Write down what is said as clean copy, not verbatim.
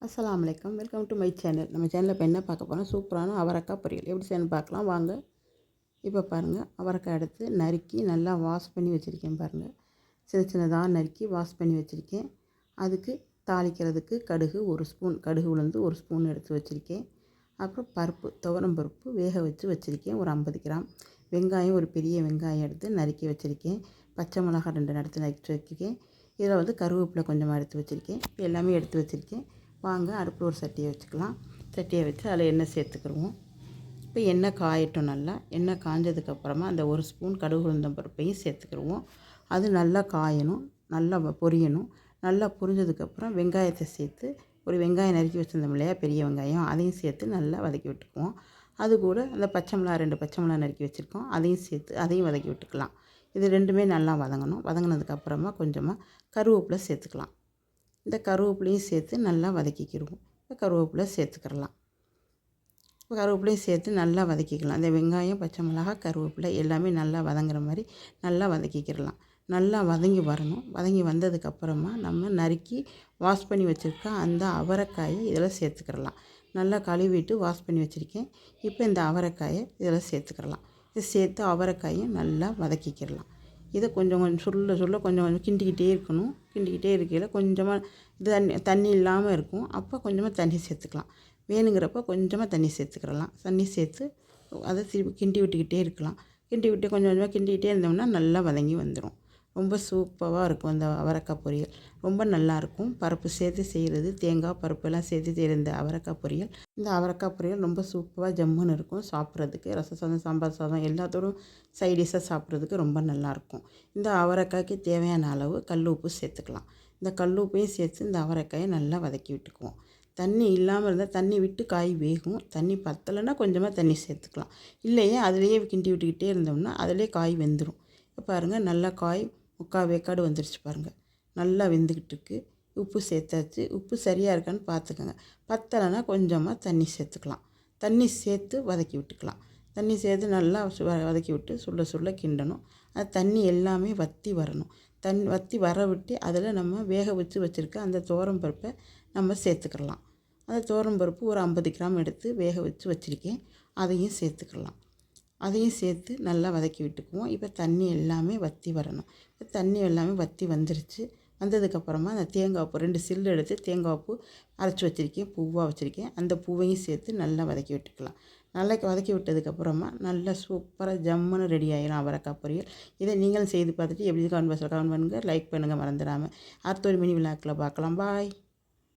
அஸ்ஸலாமு அலைக்கும். Welcome to my channel. நம்ம சேனலில் இப்போ என்ன பார்க்க போகிறோம், சூப்பரான அவரைக்காய் பொரியல் எப்படி செய்யணும்னு பார்க்கலாம் வாங்க. இப்போ பாருங்கள், அவரைக்காய் எடுத்து நறுக்கி நல்லா வாஷ் பண்ணி வச்சுருக்கேன். பாருங்கள், சின்ன சின்னதாக நறுக்கி வாஷ் பண்ணி வச்சுருக்கேன். அதுக்கு தாளிக்கிறதுக்கு கடுகு 1 ஸ்பூன், கடுகு உளுந்து 1 ஸ்பூன் எடுத்து வச்சுருக்கேன். அப்புறம் பருப்பு, துவரம் பருப்பு வேக வச்சு வச்சுருக்கேன் ஒரு 50 கிராம். வெங்காயம், ஒரு பெரிய வெங்காயம் எடுத்து நறுக்கி வச்சுருக்கேன். பச்சை மிளகாய் 2 எடுத்து நறுக்கி வச்சுருக்கேன். இதில் வந்து கருவேப்பிலை கொஞ்சமாக எடுத்து வச்சுருக்கேன். எல்லாமே எடுத்து வச்சுருக்கேன். வாங்க, அடுப்பில் ஒரு சட்டியை வச்சுக்கலாம். சட்டியை வச்சு அதில் எண்ணெய் சேர்த்துக்கிடுவோம். இப்போ எண்ணெய் காயட்டும். நல்லா எண்ணெய் காஞ்சதுக்கப்புறமா அந்த 1 ஸ்பூன் கடுகு உளுந்தம் பருப்பையும் சேர்த்துக்கிடுவோம். அது நல்லா காயணும், நல்லா பொரியணும். நல்லா பொரிஞ்சதுக்கப்புறம் வெங்காயத்தை சேர்த்து, ஒரு வெங்காயம் நறுக்கி வச்சுருந்தோம் இல்லையா, பெரிய வெங்காயம், அதையும் சேர்த்து நல்லா வதக்கி விட்டுக்குவோம். அது கூட அந்த பச்சை மிளகா 2 பச்சை மிளகா நறுக்கி வச்சுருக்கோம், அதையும் சேர்த்து அதையும் வதக்கி விட்டுக்கலாம். இது ரெண்டுமே நல்லா வதங்கணும். வதங்கினதுக்கப்புறமா கொஞ்சமாக கருவேப்பிலை சேர்த்துக்கலாம். இந்த கருவேப்பிலையும் சேர்த்து நல்லா வதக்கிக்கிடுவோம். இப்போ கருவேப்பிலை சேர்த்துக்கிடலாம். இப்போ கருவேப்பிலையும் சேர்த்து நல்லா வதக்கிக்கலாம். இந்த வெங்காயம், பச்சை மிளகாய், கருவேப்பிலை எல்லாமே நல்லா வதங்குற மாதிரி நல்லா வதக்கிக்கிடலாம். நல்லா வதங்கி வரணும். வதங்கி வந்ததுக்கப்புறமா நம்ம நறுக்கி வாஷ் பண்ணி வச்சுருக்க அந்த அவரைக்காயை இதில் சேர்த்துக்கிடலாம். நல்லா கழுவிட்டு வாஷ் பண்ணி வச்சுருக்கேன். இப்போ இந்த அவரைக்காயை இதில் சேர்த்துக்கிடலாம். இதை சேர்த்து அவரைக்காயை நல்லா வதக்கிக்கிடலாம். இதை கொஞ்சம் கொஞ்சம் கொஞ்சம் கொஞ்சம் கிண்டிக்கிட்டே இருக்கணும். கிண்டிக்கிட்டே இருக்கையில் கொஞ்சமாக தண்ணி இல்லாமல் இருக்கும். அப்போ கொஞ்சமாக தண்ணி சேர்த்துக்கலாம். வேணுங்கிறப்ப கொஞ்சமாக தண்ணி சேர்த்துக்கிடலாம். தண்ணி சேர்த்து அதை திருப்பி கிண்டி விட்டுக்கிட்டே இருக்கலாம். கிண்டி விட்டு கொஞ்சம் கொஞ்சமாக கிண்டிக்கிட்டே இருந்தோம்னா நல்லா வதங்கி வந்துடும். ரொம்ப சூப்பராக இருக்கும் இந்த அவரைக்காய் பொரியல். ரொம்ப நல்லாயிருக்கும். பருப்பு சேர்த்து செய்கிறது, தேங்காய் பருப்பெல்லாம் சேர்த்து செய்கிற இந்த அவரைக்காய் பொரியல். இந்த அவரைக்காய் பொரியல் ரொம்ப சூப்பராக ஜம்முன்னு இருக்கும். சாப்பிட்றதுக்கு ரச சாதம், சாம்பார் சாதம் எல்லாத்தோடும் சைடிஷாக சாப்பிட்றதுக்கு ரொம்ப நல்லாயிருக்கும். இந்த அவரைக்காய்க்கு தேவையான அளவு கல் உப்பு சேர்த்துக்கலாம். இந்த கல் உப்பையும் சேர்த்து இந்த அவரைக்காயை நல்லா வதக்கி விட்டுக்குவோம். தண்ணி இல்லாமல் இருந்தால் தண்ணி விட்டு காய் வேகும். தண்ணி பத்தலைன்னா கொஞ்சமாக தண்ணி சேர்த்துக்கலாம். இல்லையே அதிலேயே கிண்டி விட்டுக்கிட்டே இருந்தோம்னா அதிலே காய் வெந்துடும். இப்போ பாருங்கள், நல்லா காய் 3/4 வேக்காடு வந்துருச்சு பாருங்கள். நல்லா வெந்துக்கிட்டு இருக்குது. உப்பு சேர்த்தாச்சு. உப்பு சரியாக இருக்கான்னு பார்த்துக்கோங்க. பத்தலைன்னா கொஞ்சமாக தண்ணி சேர்த்துக்கலாம். தண்ணி சேர்த்து வதக்கி விட்டுக்கலாம். தண்ணி சேர்த்து நல்லா வதக்கி விட்டு சுள்ள கிண்டணும். அது தண்ணி எல்லாமே வற்றி வரணும். வற்றி வர விட்டு அதில் நம்ம வேக வச்சுருக்க அந்த துவரம் பருப்பை நம்ம சேர்த்துக்கிடலாம். அந்த துவரம் பருப்பு ஒரு 50 கிராம் எடுத்து வேக வச்சுருக்கேன். அதையும் சேர்த்துக்கலாம். அதையும் சேர்த்து நல்லா வதக்கி விட்டுக்குவோம். இப்போ தண்ணி எல்லாமே வற்றி வரணும். இப்போ தண்ணி எல்லாமே வற்றி வந்துருச்சு. வந்ததுக்கப்புறமா அந்த தேங்காய் பூ 2 சில்லு எடுத்து தேங்காய் பூ அரைச்சி வச்சுருக்கேன், பூவாக வச்சுருக்கேன். அந்த பூவையும் சேர்த்து நல்லா வதக்கி விட்டுக்கலாம். நல்லா வதக்கி விட்டதுக்கப்புறமா நல்லா சூப்பராக ஜம்முன்னு ரெடி ஆகிடும் அவரைக்காய் பொரியல். இதை நீங்களும் செய்து பார்த்துட்டு எப்படி கமெண்ட் பாக்ஸில் கமெண்ட் பண்ணுங்கள், லைக் பண்ணுங்கள் மறந்துடாமல். அடுத்த ஒரு மினி விழாக்கில் பார்க்கலாம். பாய்.